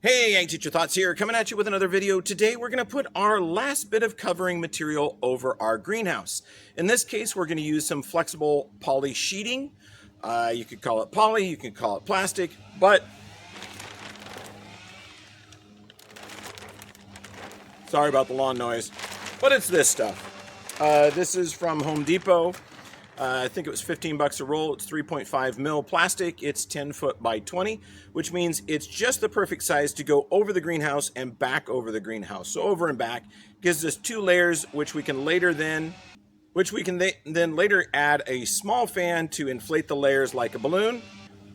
Hey, Ag Teacher Thoughts here, coming at you with another video. Today we're going to put our last bit of covering material over our greenhouse. In this case, we're going to use some flexible poly sheeting. You could call it poly, you could call it plastic, but sorry about the lawn noise, but it's this stuff. This is from Home Depot. I think it was 15 bucks a roll. It's 3.5 mil plastic. It's 10 foot by 20, which means it's just the perfect size to go over the greenhouse and back over the greenhouse. So over and back gives us two layers, which we can then later add a small fan to inflate the layers like a balloon.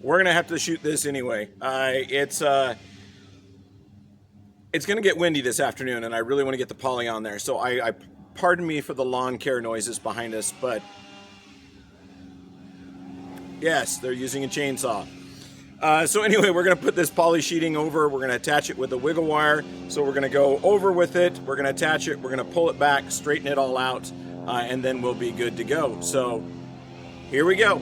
We're gonna have to shoot this anyway. It's gonna get windy this afternoon, and I really want to get the poly on there. So I pardon me for the lawn care noises behind us, but yes, they're using a chainsaw. So anyway, we're going to put this poly sheeting over. We're going to attach it with a wiggle wire. So we're going to go over with it. We're going to attach it. We're going to pull it back, straighten it all out, and then we'll be good to go. So here we go.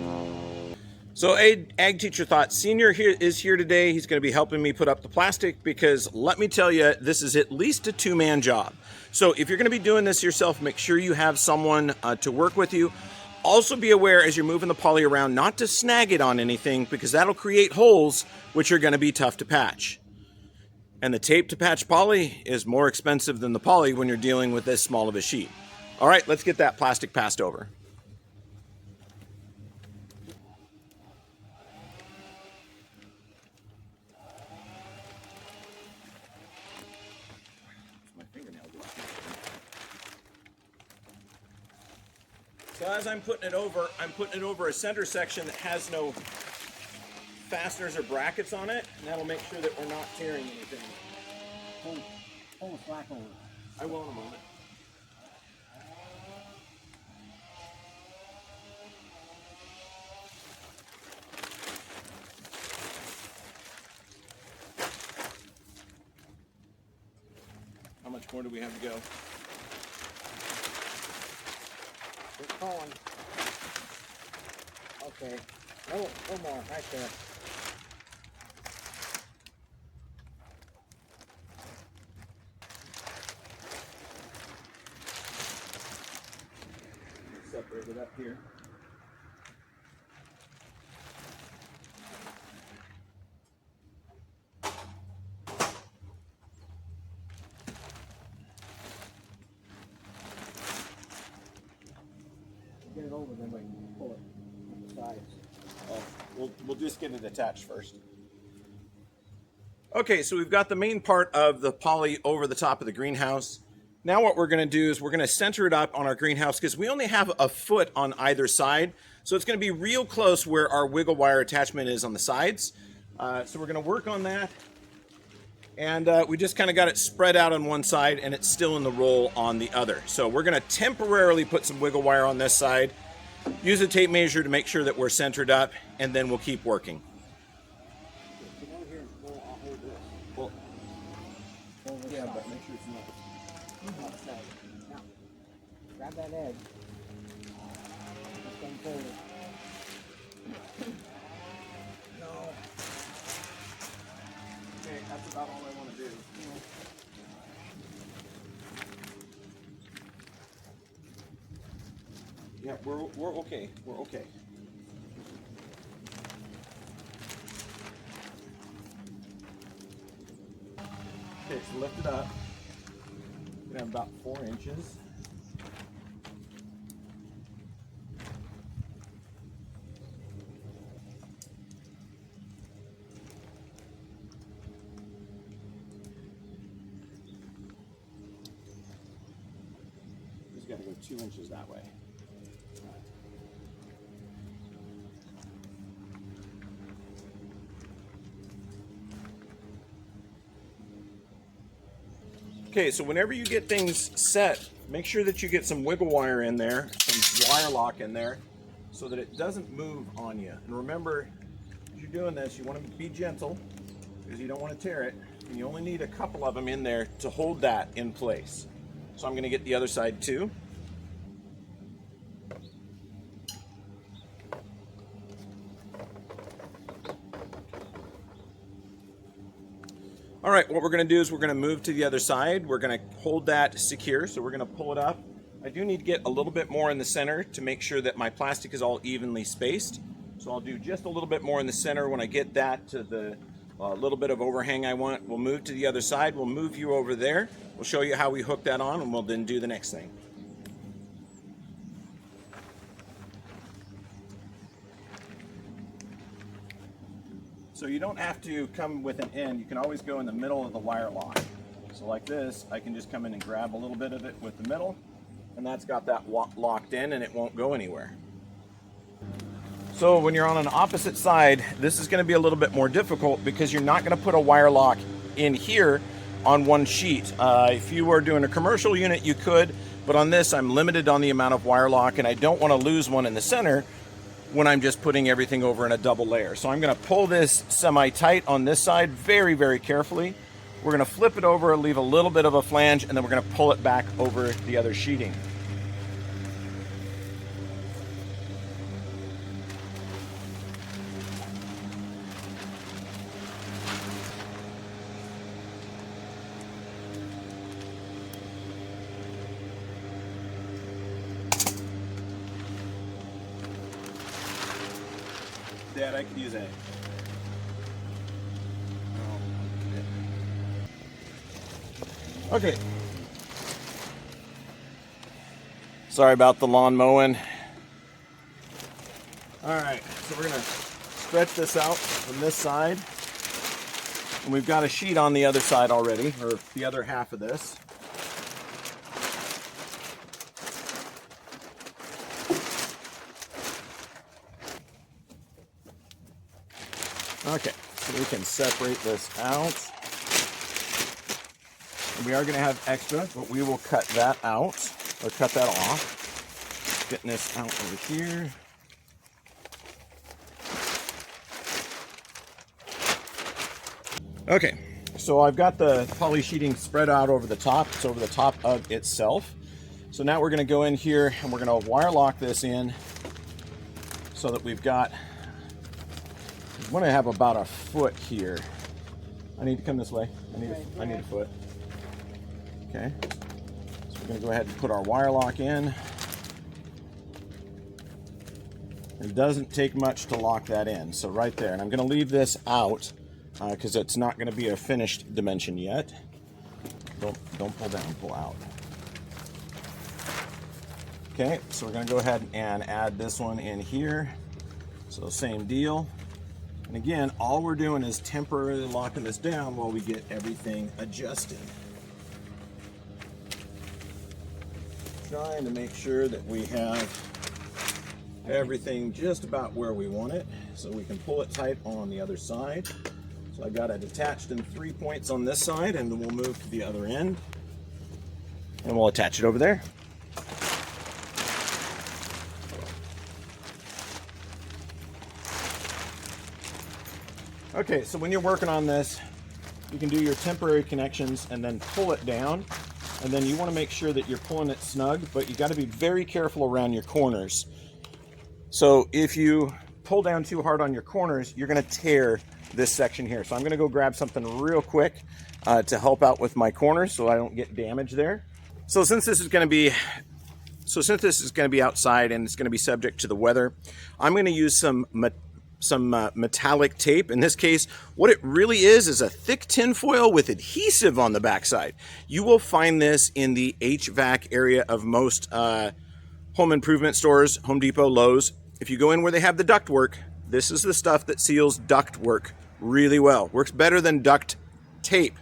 So Ag Teacher Thought Senior is here today. He's going to be helping me put up the plastic because let me tell you, this is at least a two-man job. So if you're going to be doing this yourself, make sure you have someone to work with you. Also be aware as you're moving the poly around not to snag it on anything because that'll create holes which are going to be tough to patch. And the tape to patch poly is more expensive than the poly when you're dealing with this small of a sheet. All right, let's get that plastic passed over. So as I'm putting it over a center section that has no fasteners or brackets on it, and that'll make sure that we're not tearing anything. Pull the slack over. I will in a moment. How much more do we have to go? It's going. Okay. No more. Right there. Separate it up here. Get it over, then we can pull it on the sides. We'll just get it attached first. Okay, so we've got the main part of the poly over the top of the greenhouse. Now what we're going to do is we're going to center it up on our greenhouse because we only have a foot on either side. So it's going to be real close where our wiggle wire attachment is on the sides. So we're going to work on that. And we just kind of got it spread out on one side and it's still in the roll on the other. So we're going to temporarily put some wiggle wire on this side, use a tape measure to make sure that we're centered up, and then we'll keep working. Well, yeah, but make sure it's not. Now, grab that edge. Just unfold it. No. Okay, that's about all I want to do. Yeah, we're okay. We're okay. Okay, so lift it up. We're gonna have about 4 inches. Just gotta go 2 inches that way. Okay, so whenever you get things set, make sure that you get some wiggle wire in there, some wire lock in there, so that it doesn't move on you. And remember, as you're doing this, you want to be gentle, because you don't want to tear it, and you only need a couple of them in there to hold that in place. So I'm going to get the other side too. All right, what we're gonna do is we're gonna move to the other side. We're gonna hold that secure, so we're gonna pull it up. I do need to get a little bit more in the center to make sure that my plastic is all evenly spaced. So I'll do just a little bit more in the center. When I get that to the little bit of overhang I want, we'll move to the other side. We'll move you over there. We'll show you how we hook that on, and we'll then do the next thing. So you don't have to come with an end. You can always go in the middle of the wire lock. So like this, I can just come in and grab a little bit of it with the middle, and that's got that locked in and it won't go anywhere. So when you're on an opposite side, this is going to be a little bit more difficult because you're not going to put a wire lock in here on one sheet. If you were doing a commercial unit, you could, but on this, I'm limited on the amount of wire lock, and I don't want to lose one in the center when I'm just putting everything over in a double layer. So I'm gonna pull this semi-tight on this side very, very carefully. We're gonna flip it over, leave a little bit of a flange, and then we're gonna pull it back over the other sheeting. Dad, I could use a. Okay. Sorry about the lawn mowing. All right, so we're gonna stretch this out from this side. And we've got a sheet on the other side already, or the other half of this. Okay, so we can separate this out. And we are going to have extra, but we will cut that out, or cut that off. Getting this out over here. Okay, so I've got the poly sheeting spread out over the top. It's over the top of itself. So now we're going to go in here and we're going to wire lock this in so that we've got, I want to have about a foot here. I need to come this way. I need a foot. Okay. So we're going to go ahead and put our wire lock in. It doesn't take much to lock that in. So right there. And I'm going to leave this out because it's not going to be a finished dimension yet. Don't pull down, pull out. Okay, so we're going to go ahead and add this one in here. So same deal. And again, all we're doing is temporarily locking this down while we get everything adjusted. Trying to make sure that we have everything just about where we want it so we can pull it tight on the other side. So I got it attached in 3 points on this side, and then we'll move to the other end and we'll attach it over there. Okay, so when you're working on this, you can do your temporary connections and then pull it down. And then you want to make sure that you're pulling it snug, but you got to be very careful around your corners. So if you pull down too hard on your corners, you're going to tear this section here. So I'm going to go grab something real quick to help out with my corners so I don't get damage there. So since this is going to be outside and it's going to be subject to the weather, I'm going to use some metallic tape. In this case, what it really is a thick tin foil with adhesive on the backside. You will find this in the HVAC area of most home improvement stores, Home Depot, Lowe's. If you go in where they have the ductwork, this is the stuff that seals ductwork really well. Works better than duct tape.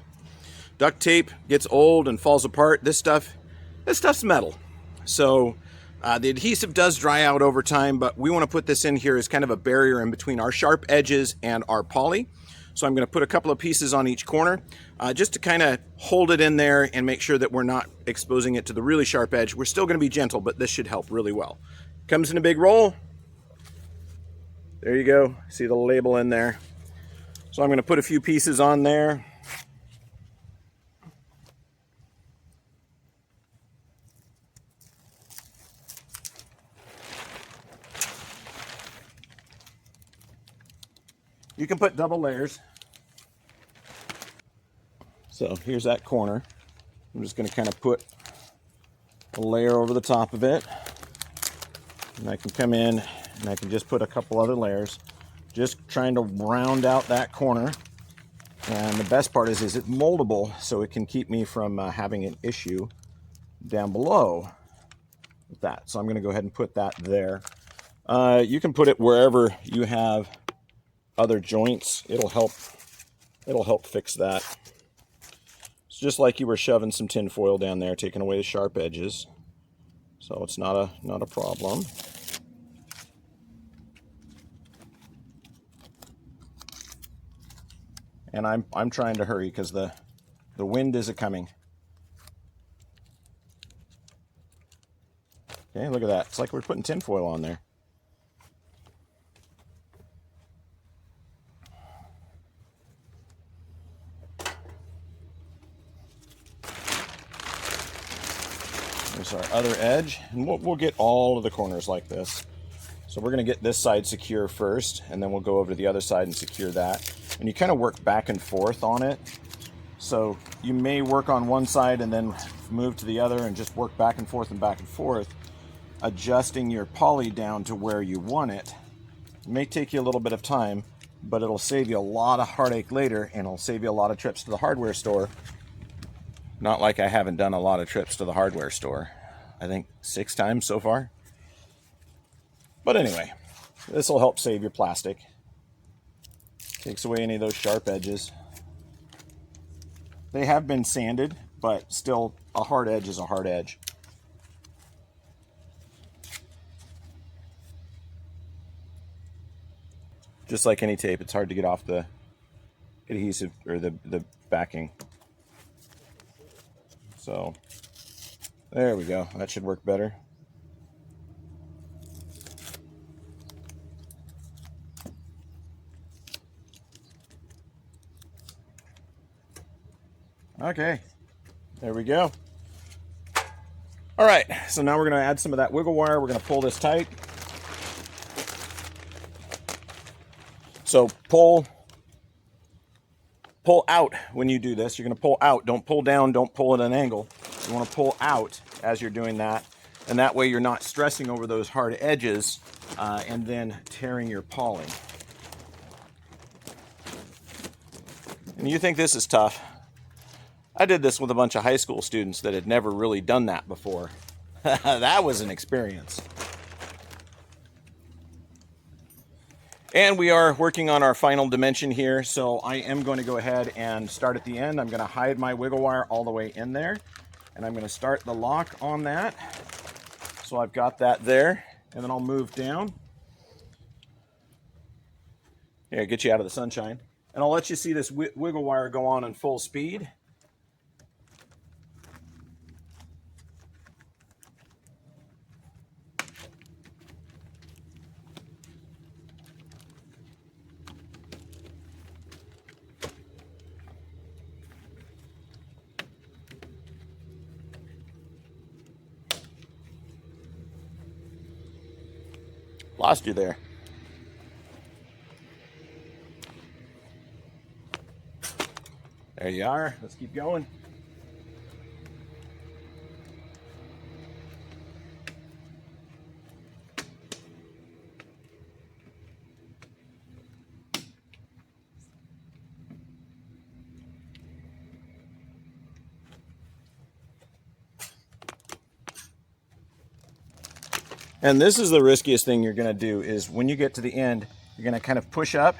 Duct tape gets old and falls apart. This stuff's metal. So the adhesive does dry out over time, but we want to put this in here as kind of a barrier in between our sharp edges and our poly. So I'm going to put a couple of pieces on each corner just to kind of hold it in there and make sure that we're not exposing it to the really sharp edge. We're still going to be gentle, but this should help really well. Comes in a big roll. There you go. See the label in there. So I'm going to put a few pieces on there. You can put double layers. So here's that corner. I'm just going to kind of put a layer over the top of it. And I can come in and I can just put a couple other layers. Just trying to round out that corner. And the best part is it's moldable, so it can keep me from having an issue down below with that. So I'm going to go ahead and put that there. You can put it wherever you have other joints. It'll help fix that. It's just like you were shoving some tin foil down there, taking away the sharp edges. So it's not a problem. And I'm trying to hurry because the wind is a-coming. Okay, look at that. It's like we're putting tin foil on there. There's our other edge, and we'll get all of the corners like this. So we're going to get this side secure first, and then we'll go over to the other side and secure that. And you kind of work back and forth on it. So you may work on one side and then move to the other and just work back and forth, adjusting your poly down to where you want it. It may take you a little bit of time, but it'll save you a lot of heartache later, and it'll save you a lot of trips to the hardware store. Not like I haven't done a lot of trips to the hardware store. I think 6 times so far. But anyway, this will help save your plastic. Takes away any of those sharp edges. They have been sanded, but still a hard edge is a hard edge. Just like any tape, it's hard to get off the adhesive or the backing. So there we go. That should work better. Okay, there we go. All right, so now we're going to add some of that wiggle wire. We're going to pull this tight. So pull out when you do this. You're going to pull out. Don't pull down. Don't pull at an angle. You want to pull out as you're doing that. And that way you're not stressing over those hard edges and then tearing your poly. And you think this is tough. I did this with a bunch of high school students that had never really done that before. That was an experience. And we are working on our final dimension here, so I am going to go ahead and start at the end. I'm going to hide my wiggle wire all the way in there, and I'm going to start the lock on that. So I've got that there, and then I'll move down. Here, get you out of the sunshine. And I'll let you see this wiggle wire go on in full speed. Lost you there. There you are. Let's keep going. And this is the riskiest thing you're going to do is when you get to the end, you're going to kind of push up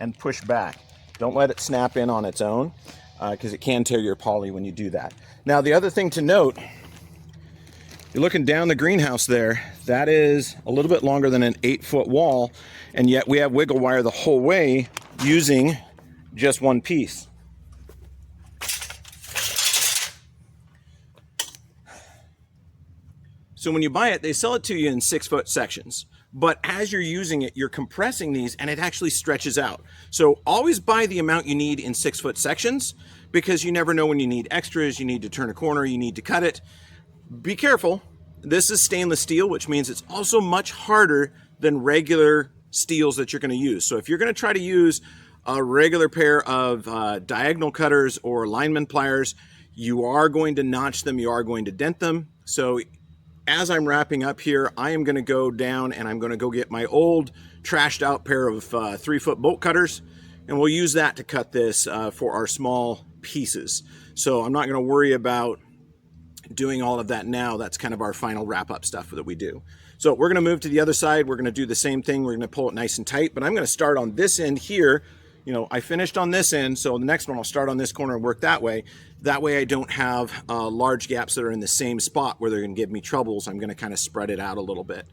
and push back. Don't let it snap in on its own because it can tear your poly when you do that. Now, the other thing to note, you're looking down the greenhouse there. That is a little bit longer than an 8-foot wall, and yet we have wiggle wire the whole way using just one piece. So when you buy it, they sell it to you in 6-foot sections. But as you're using it, you're compressing these and it actually stretches out. So always buy the amount you need in 6-foot sections because you never know when you need extras, you need to turn a corner, you need to cut it. Be careful. This is stainless steel, which means it's also much harder than regular steels that you're going to use. So if you're going to try to use a regular pair of diagonal cutters or lineman pliers, you are going to notch them, you are going to dent them. So as I'm wrapping up here, I am going to go down and I'm going to go get my old trashed out pair of 3-foot bolt cutters, and we'll use that to cut this for our small pieces. So I'm not going to worry about doing all of that now. That's kind of our final wrap up stuff that we do. So we're going to move to the other side. We're going to do the same thing. We're going to pull it nice and tight, but I'm going to start on this end here. You know, I finished on this end, so the next one I'll start on this corner and work that way. That way I don't have large gaps that are in the same spot where they're going to give me troubles. I'm going to kind of spread it out a little bit.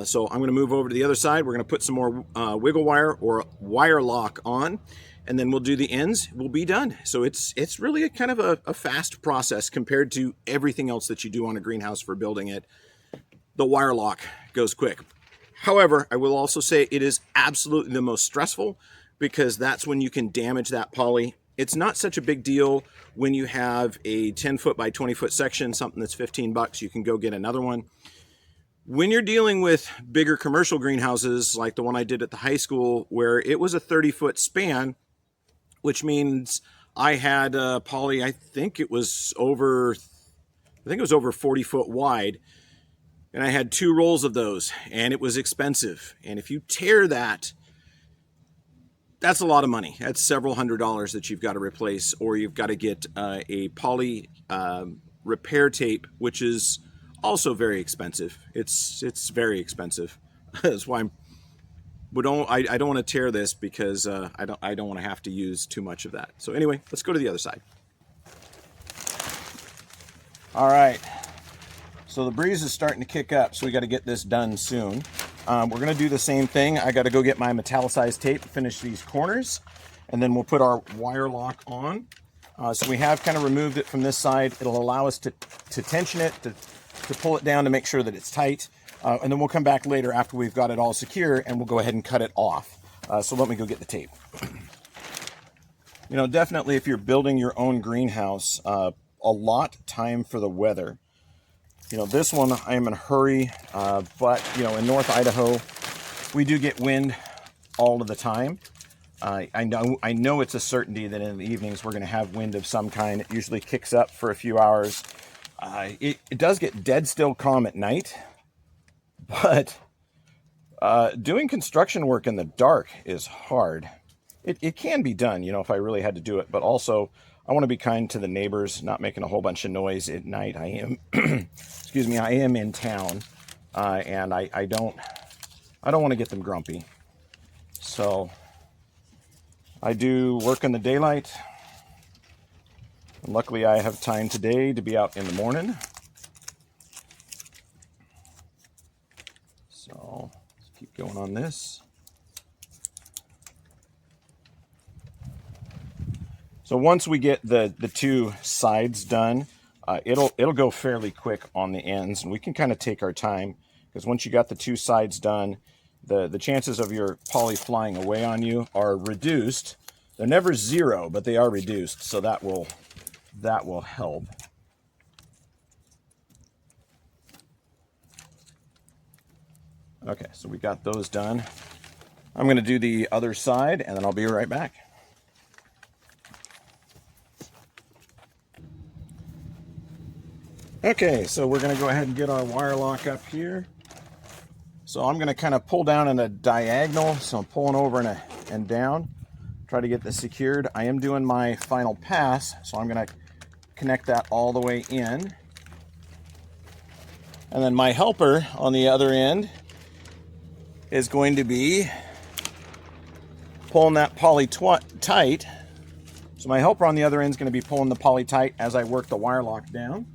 So I'm going to move over to the other side. We're going to put some more wiggle wire or wire lock on, and then we'll do the ends. We'll be done. So it's really a kind of a fast process compared to everything else that you do on a greenhouse for building it. The wire lock goes quick. However, I will also say it is absolutely the most stressful, because that's when you can damage that poly. It's not such a big deal when you have a 10-foot by 20-foot section, something that's $15, you can go get another one. When you're dealing with bigger commercial greenhouses, like the one I did at the high school, where it was a 30-foot span, which means I had poly, I think it was over 40 foot wide, and I had 2 rolls of those, and it was expensive. And if you tear that, that's a lot of money. That's several $100s that you've got to replace, or you've got to get a poly repair tape, which is also very expensive. It's very expensive. That's why I don't want to tear this, because I don't want to have to use too much of that. So anyway, let's go to the other side. All right. So the breeze is starting to kick up, so we got to get this done soon. We're going to do the same thing. I got to go get my metallicized tape, finish these corners, and then we'll put our wire lock on. So we have kind of removed it from this side. It'll allow us to tension it, to pull it down to make sure that it's tight. And then we'll come back later after we've got it all secure, and we'll go ahead and cut it off. So let me go get the tape. You know, definitely if you're building your own greenhouse, a lot time for the weather. You know, this one I am in a hurry, but you know, in North Idaho, we do get wind all of the time. I know it's a certainty that in the evenings we're going to have wind of some kind. It usually kicks up for a few hours. It does get dead still calm at night, but doing construction work in the dark is hard. It can be done, you know, if I really had to do it, but also I want to be kind to the neighbors, not making a whole bunch of noise at night. I am, excuse me, I am in town, and I don't want to get them grumpy. So I do work in the daylight. And luckily, I have time today to be out in the morning. So let's keep going on this. So once we get the 2 sides done, it'll go fairly quick on the ends, and we can kind of take our time, because once you got the 2 sides done, the chances of your poly flying away on you are reduced. They're never 0, but they are reduced, so that will help. Okay, so we got those done. I'm going to do the other side, and then I'll be right back. Okay, so we're going to go ahead and get our wire lock up here. So I'm going to kind of pull down in a diagonal, so I'm pulling over and down, try to get this secured. I am doing my final pass, so I'm going to connect that all the way in. And then my helper on the other end is going to be pulling that poly tight. So my helper on the other end is going to be pulling the poly tight as I work the wire lock down.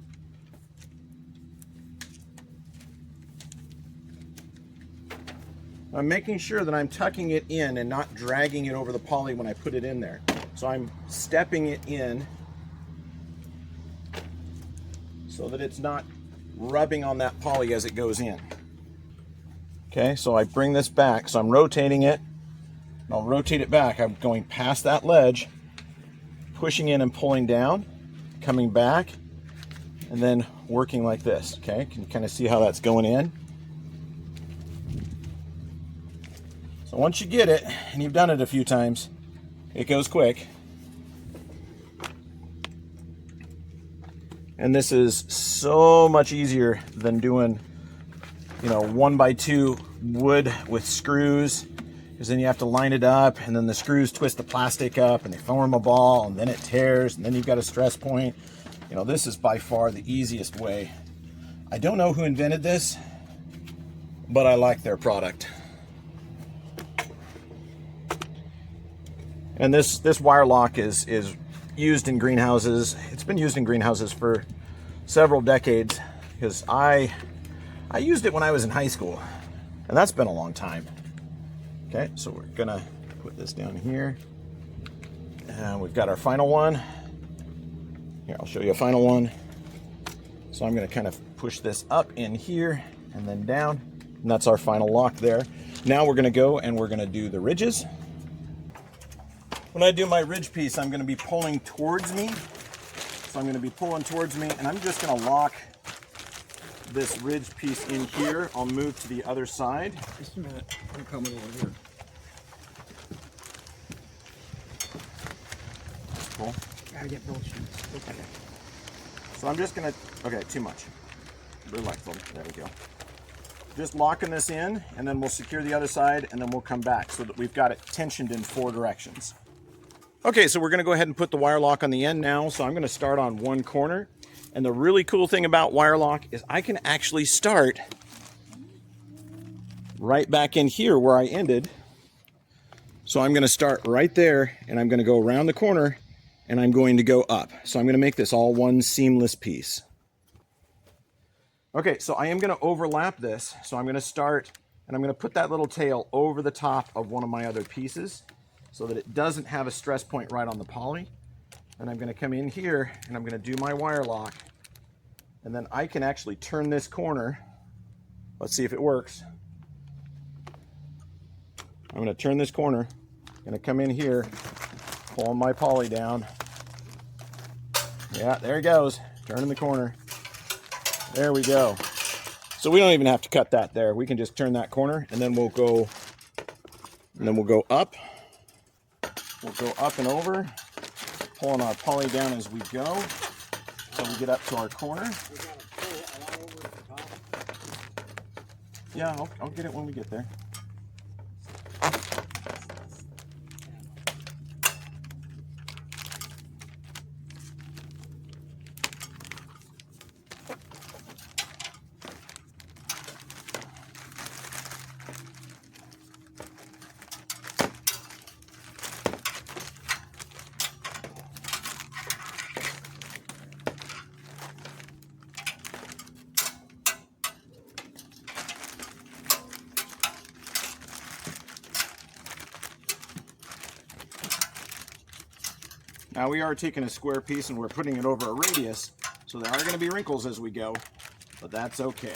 I'm making sure that I'm tucking it in and not dragging it over the poly when I put it in there. So I'm stepping it in so that it's not rubbing on that poly as it goes in. Okay, so I bring this back. So I'm rotating it. I'll rotate it back. I'm going past that ledge, pushing in and pulling down, coming back, and then working like this. Okay, can you kind of see how that's going in? So once you get it, and you've done it a few times, It goes quick. And this is so much easier than doing, 1x2 wood with screws, because then you have to line it up, and then the screws twist the plastic up and they form a ball, and then it tears, and then you've got a stress point. This is by far the easiest way. I don't know who invented this, but I like their product. And this wire lock is used in greenhouses. It's been used in greenhouses for several decades, because I used it when I was in high school, and that's been a long time. Okay, so we're gonna put this down here, and we've got our final one. Here, I'll show you a final one. So I'm gonna kind of push this up in here and then down, and that's our final lock there. Now we're gonna go and we're gonna do the ridges. When I do my ridge piece, I'm gonna be pulling towards me. So I'm gonna be pulling towards me, and I'm just gonna lock this ridge piece in here. I'll move to the other side. Just a minute, I'm coming over here. Cool. Gotta get both sheets. Okay. So I'm just gonna, okay, too much. Relax them, there we go. Just locking this in, and then we'll secure the other side, and then we'll come back so that we've got it tensioned in 4 directions. Okay, so we're gonna go ahead and put the wire lock on the end now. So I'm gonna start on one corner. And the really cool thing about wire lock is I can actually start right back in here where I ended. So I'm gonna start right there, and I'm gonna go around the corner, and I'm going to go up. So I'm gonna make this all one seamless piece. Okay, so I am gonna overlap this. So I'm gonna start, and I'm gonna put that little tail over the top of one of my other pieces so that it doesn't have a stress point right on the poly. And I'm gonna come in here, and I'm gonna do my wire lock, and then I can actually turn this corner. Let's see if it works. I'm gonna turn this corner, gonna come in here, pulling my poly down. Yeah, there it goes, turning the corner. There we go. So we don't even have to cut that there. We can just turn that corner, and then we'll go up. We'll go up and over, pulling our poly down as we go until we get up to our corner. Yeah, I'll get it when we get there. Now we are taking a square piece and we're putting it over a radius, so there are going to be wrinkles as we go, but that's okay.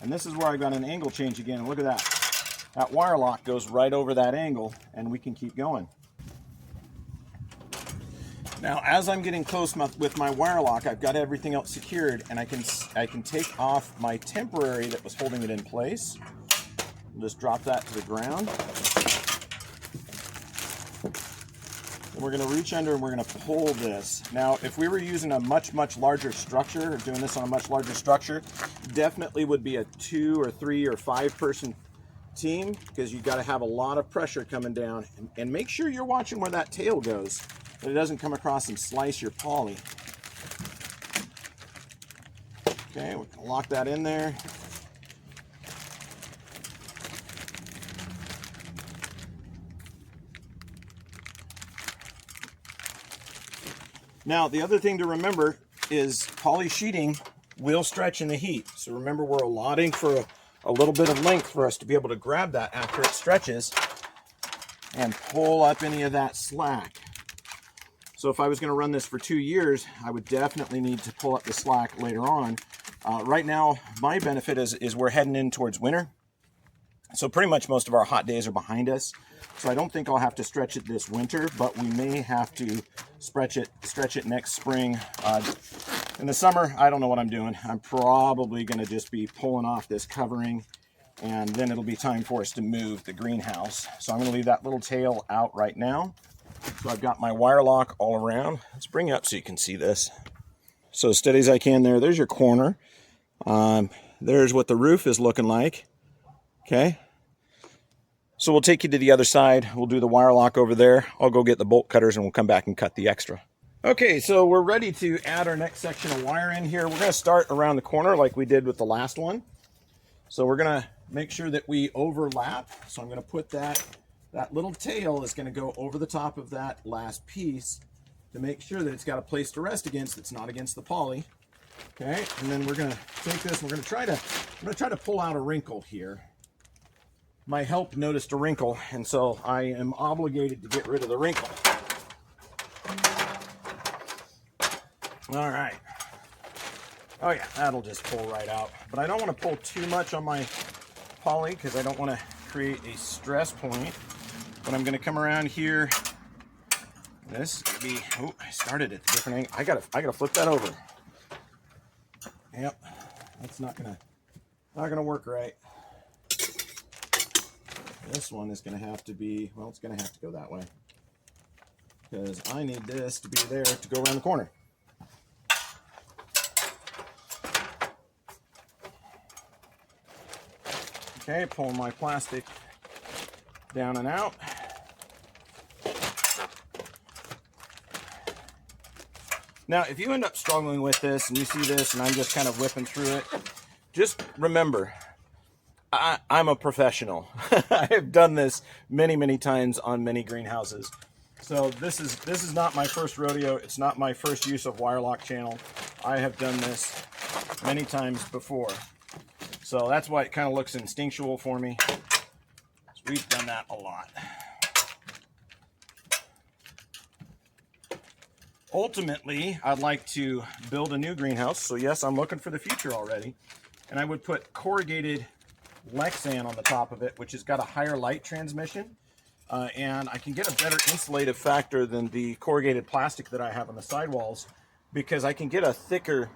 And this is where I got an angle change again. Look at that. That wire lock goes right over that angle, and we can keep going. Now, as I'm getting close with my wire lock, I've got everything else secured, and I can take off my temporary that was holding it in place. I'll just drop that to the ground. And we're going to reach under and we're going to pull this. Now, if we were using a much larger structure, or doing this on a much larger structure, definitely would be a 2 or 3 or 5 person team, because you've got to have a lot of pressure coming down. And make sure you're watching where that tail goes, that it doesn't come across and slice your poly. Okay, we can lock that in there. Now, the other thing to remember is poly sheeting will stretch in the heat. So remember, we're allotting for a little bit of length for us to be able to grab that after it stretches and pull up any of that slack. So if I was going to run this for 2 years, I would definitely need to pull up the slack later on. Right now, my benefit is we're heading in towards winter. So pretty much most of our hot days are behind us. So I don't think I'll have to stretch it this winter, but we may have to stretch it next spring. In the summer, I don't know what I'm doing. I'm probably going to just be pulling off this covering and then it'll be time for us to move the greenhouse. So I'm going to leave that little tail out right now. So I've got my wire lock all around. Let's bring it up so you can see this. So as steady as I can there. There's your corner. There's what the roof is looking like. Okay. So we'll take you to the other side. We'll do the wire lock over there. I'll go get the bolt cutters and we'll come back and cut the extra. Okay, so we're ready to add our next section of wire in here. We're going to start around the corner like we did with the last one. So we're going to make sure that we overlap. So I'm going to put that little tail is going to go over the top of that last piece to make sure that it's got a place to rest against that's not against the poly. Okay, and then we're going to take this, we're going to try to pull out a wrinkle here. My help noticed a wrinkle, and so I am obligated to get rid of the wrinkle. All right. Oh yeah, that'll just pull right out. But I don't want to pull too much on my poly because I don't want to create a stress point. But I'm going to come around here. This is going to be, oh, I started at the different angle. I gotta flip that over. Yep, that's not gonna work right. This one is going to have to be, well, it's going to have to go that way because I need this to be there to go around the corner. Okay, pull my plastic down and out. Now, if you end up struggling with this and you see this and I'm just kind of whipping through it, just remember, I'm a professional. I have done this many, many times on many greenhouses. So this is not my first rodeo. It's not my first use of wire lock channel. I have done this many times before. So that's why it kind of looks instinctual for me. We've done that a lot. Ultimately, I'd like to build a new greenhouse. So yes, I'm looking for the future already. And I would put corrugated Lexan on the top of it, which has got a higher light transmission. And I can get a better insulative factor than the corrugated plastic that I have on the sidewalls because I can get a thicker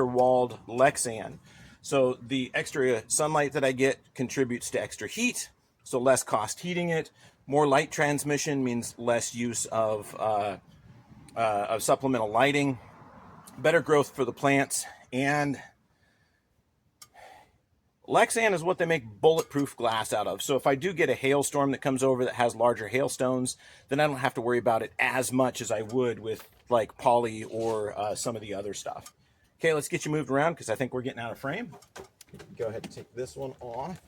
walled Lexan. So the extra sunlight that I get contributes to extra heat, so less cost heating it. More light transmission means less use of supplemental lighting, better growth for the plants, and Lexan is what they make bulletproof glass out of. So if I do get a hailstorm that comes over that has larger hailstones, then I don't have to worry about it as much as I would with like poly or some of the other stuff. Okay, let's get you moved around because I think we're getting out of frame. Go ahead and take this one off.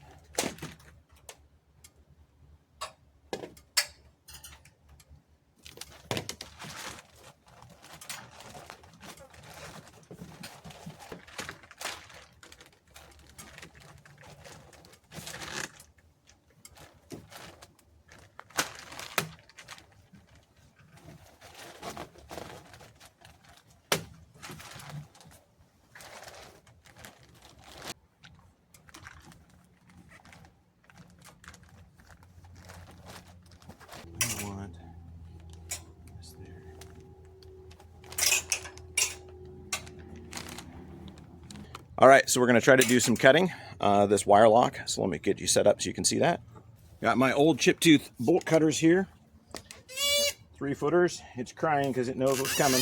All right, so we're going to try to do some cutting, this wire lock. So let me get you set up so you can see that. Got my old chip tooth bolt cutters here. 3-footers. It's crying because it knows what's coming.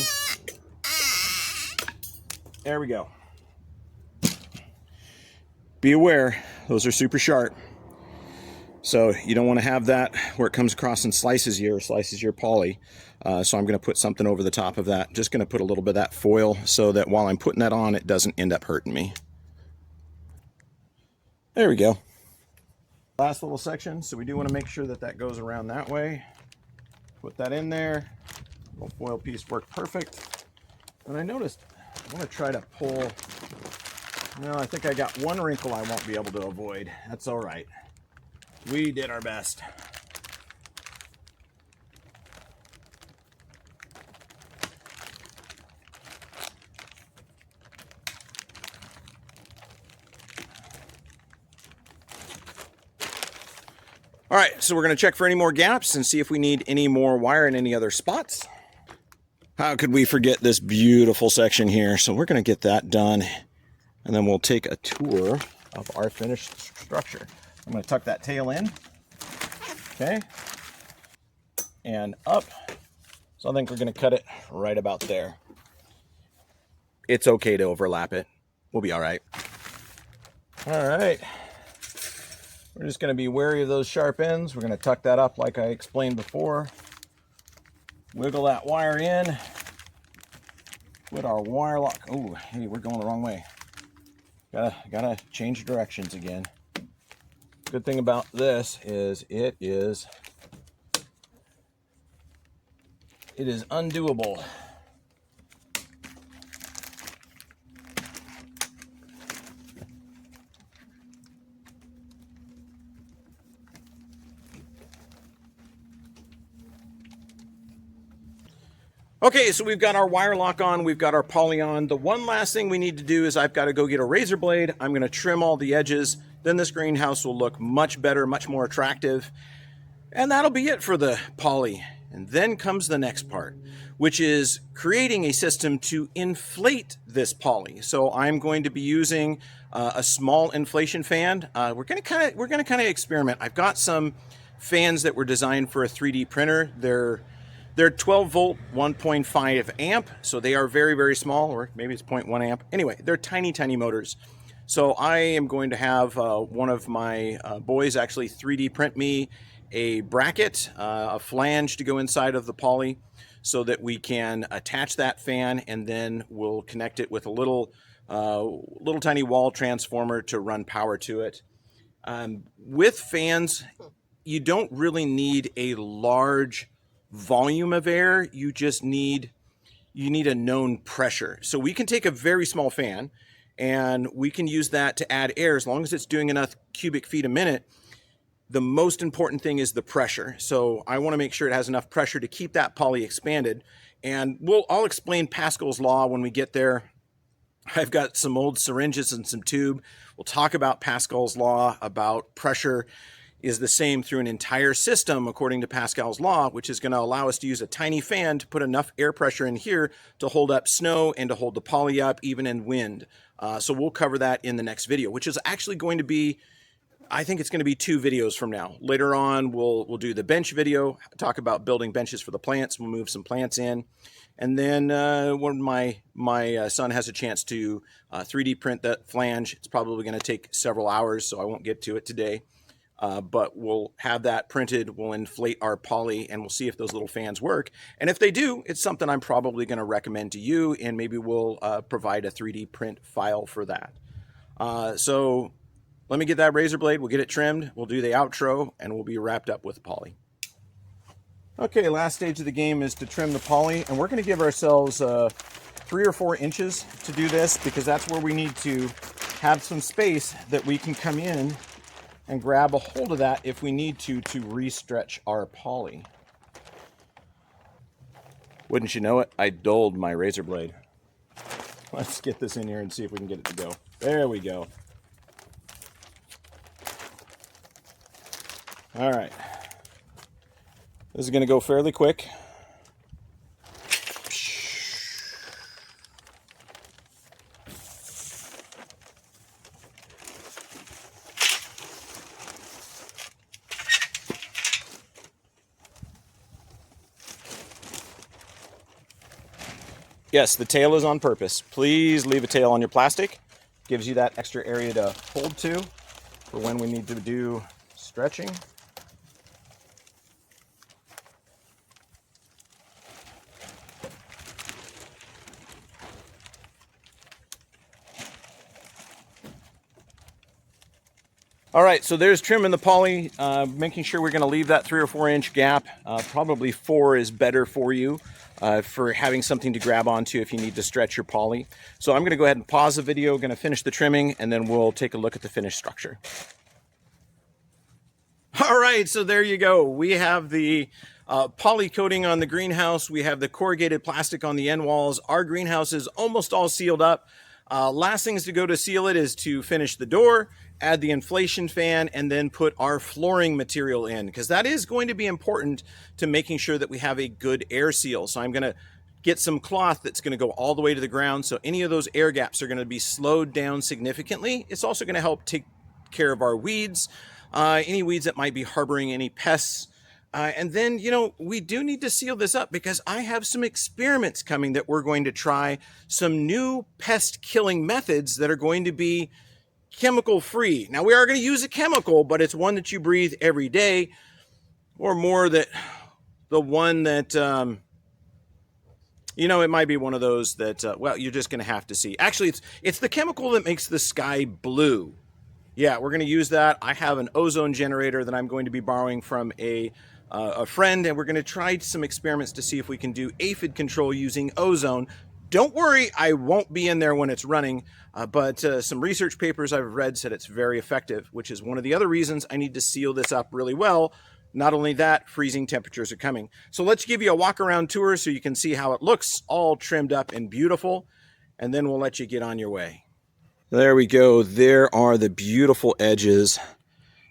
There we go. Be aware, those are super sharp. So you don't want to have that where it comes across and slices your poly. So I'm going to put something over the top of that. Just going to put a little bit of that foil so that while I'm putting that on, it doesn't end up hurting me. There we go. Last little section. So we do want to make sure that that goes around that way. Put that in there. Little foil piece worked perfect. And I noticed, I want to try to pull. No, I think I got one wrinkle I won't be able to avoid. That's all right. We did our best. All right, so we're going to check for any more gaps and see if we need any more wire in any other spots. How could we forget this beautiful section here? So we're going to get that done, and then we'll take a tour of our finished structure. I'm going to tuck that tail in, okay, and up. So I think we're going to cut it right about there. It's okay to overlap it. We'll be all right. All right. We're just going to be wary of those sharp ends. We're going to tuck that up like I explained before. Wiggle that wire in. Put our wire lock. Oh, hey, we're going the wrong way. Gotta change directions again. Good thing about this is it is undoable. Okay, so we've got our wire lock on, we've got our poly on. The one last thing we need to do is I've got to go get a razor blade. I'm going to trim all the edges. Then this greenhouse will look much better, much more attractive. And that'll be it for the poly. And then comes the next part, which is creating a system to inflate this poly. So I'm going to be using a small inflation fan. We're going to kind of experiment. I've got some fans that were designed for a 3D printer. They're 12 volt, 1.5 amp, so they are very, very small, or maybe it's 0.1 amp. Anyway, they're tiny, tiny motors. So I am going to have one of my boys actually 3D print me a bracket, a flange to go inside of the poly so that we can attach that fan, and then we'll connect it with a little tiny wall transformer to run power to it. With fans, you don't really need a large volume of air. You need a known pressure. So we can take a very small fan and we can use that to add air as long as it's doing enough cubic feet a minute. The most important thing is the pressure. So I want to make sure it has enough pressure to keep that poly expanded. And I'll explain Pascal's law when we get there. I've got some old syringes and some tube. We'll talk about Pascal's law about pressure is the same through an entire system according to Pascal's law, which is going to allow us to use a tiny fan to put enough air pressure in here to hold up snow and to hold the poly up even in wind. So we'll cover that in the next video, which is actually going to be, I think it's going to be 2 videos from now. Later on, we'll do the bench video, talk about building benches for the plants. We'll move some plants in. And then when my son has a chance to 3D print that flange, it's probably going to take several hours, so I won't get to it today. But we'll have that printed, we'll inflate our poly, and we'll see if those little fans work. And if they do, it's something I'm probably going to recommend to you, and maybe we'll provide a 3D print file for that. So let me get that razor blade, we'll get it trimmed, we'll do the outro, and we'll be wrapped up with poly. Okay, last stage of the game is to trim the poly, and we're going to give ourselves 3 or 4 inches to do this, because that's where we need to have some space that we can come in and grab a hold of that if we need to re-stretch our poly. Wouldn't you know it, I dulled my razor blade. Let's get this in here and see if we can get it to go. There we go. All right. This is going to go fairly quick. Yes, the tail is on purpose. Please leave a tail on your plastic. Gives you that extra area to hold to for when we need to do stretching. All right, so there's trimming the poly, making sure we're going to leave that 3 or 4 inch gap. Probably 4 is better for you for having something to grab onto if you need to stretch your poly. So I'm going to go ahead and pause the video, going to finish the trimming, and then we'll take a look at the finished structure. All right, so there you go. We have the poly coating on the greenhouse. We have the corrugated plastic on the end walls. Our greenhouse is almost all sealed up. Last things to go to seal it is to finish the door, add the inflation fan, and then put our flooring material in, because that is going to be important to making sure that we have a good air seal. So I'm going to get some cloth that's going to go all the way to the ground. So any of those air gaps are going to be slowed down significantly. It's also going to help take care of our weeds, any weeds that might be harboring any pests. And then, you know, we do need to seal this up because I have some experiments coming that we're going to try, some new pest killing methods that are going to be chemical free. Now, we are going to use a chemical, but it's one that you breathe every day, or more that the one that, you know, it might be one of those that, well, you're just going to have to see. Actually, it's the chemical that makes the sky blue. Yeah, we're going to use that. I have an ozone generator that I'm going to be borrowing from a friend, and we're going to try some experiments to see if we can do aphid control using ozone. Don't worry, I won't be in there when it's running, but some research papers I've read said it's very effective, which is one of the other reasons I need to seal this up really well. Not only that, freezing temperatures are coming. So let's give you a walk around tour so you can see how it looks all trimmed up and beautiful, and then we'll let you get on your way. There we go. There are the beautiful edges.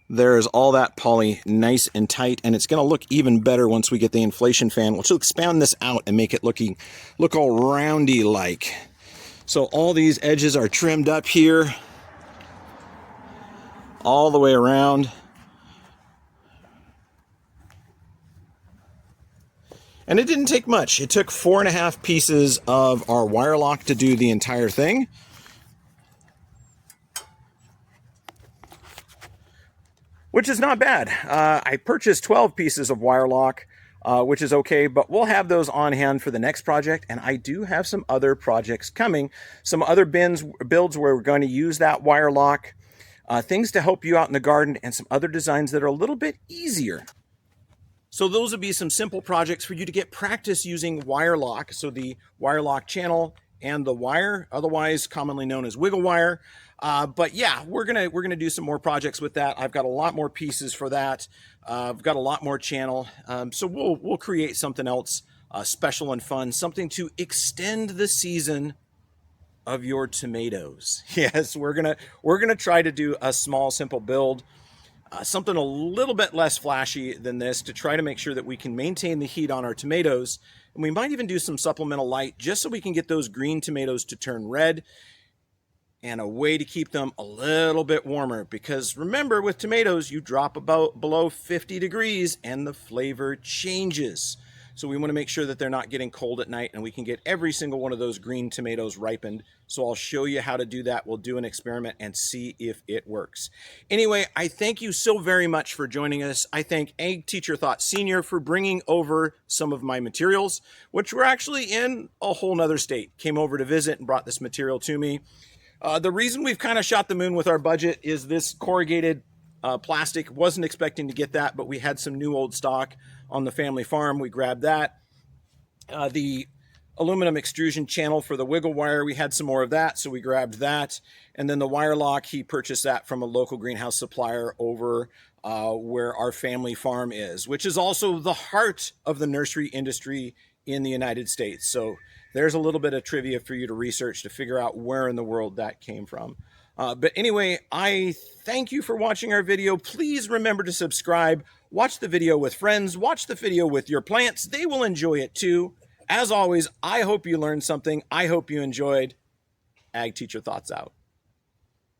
There's all that poly nice and tight, and it's going to look even better once we get the inflation fan, which will expand this out and make it look all roundy like. So all these edges are trimmed up here all the way around. And it didn't take much. It took 4.5 pieces of our wire lock to do the entire thing. Which is not bad. I purchased 12 pieces of wire lock, which is okay, but we'll have those on hand for the next project. And I do have some other projects coming, some other builds where we're going to use that wire lock, things to help you out in the garden, and some other designs that are a little bit easier. So those would be some simple projects for you to get practice using wire lock. So the wire lock channel and the wire, otherwise commonly known as wiggle wire. But yeah, we're gonna do some more projects with that. I've got a lot more pieces for that. I've got a lot more channel. So we'll create something else special and fun, something to extend the season of your tomatoes. Yes, we're gonna try to do a small, simple build. Something a little bit less flashy than this to try to make sure that we can maintain the heat on our tomatoes. And we might even do some supplemental light just so we can get those green tomatoes to turn red, and a way to keep them a little bit warmer. Because remember, with tomatoes, you drop about below 50 degrees and the flavor changes. So we want to make sure that they're not getting cold at night, and we can get every single one of those green tomatoes ripened. So I'll show you how to do that. We'll do an experiment and see if it works. Anyway, I thank you so very much for joining us. I thank Ag Teacher Thought Senior for bringing over some of my materials, which were actually in a whole nother state. Came over to visit and brought this material to me. The reason we've kind of shot the moon with our budget is this corrugated plastic. Wasn't expecting to get that, but we had some new old stock on the family farm. We grabbed that. The aluminum extrusion channel for the wiggle wire, we had some more of that, so we grabbed that. And then the wire lock, he purchased that from a local greenhouse supplier over where our family farm is, which is also the heart of the nursery industry in the United States. So there's a little bit of trivia for you to research to figure out where in the world that came from. But anyway, I thank you for watching our video. Please remember to subscribe. Watch the video with friends. Watch the video with your plants. They will enjoy it too. As always, I hope you learned something. I hope you enjoyed. Ag Teacher Thoughts out.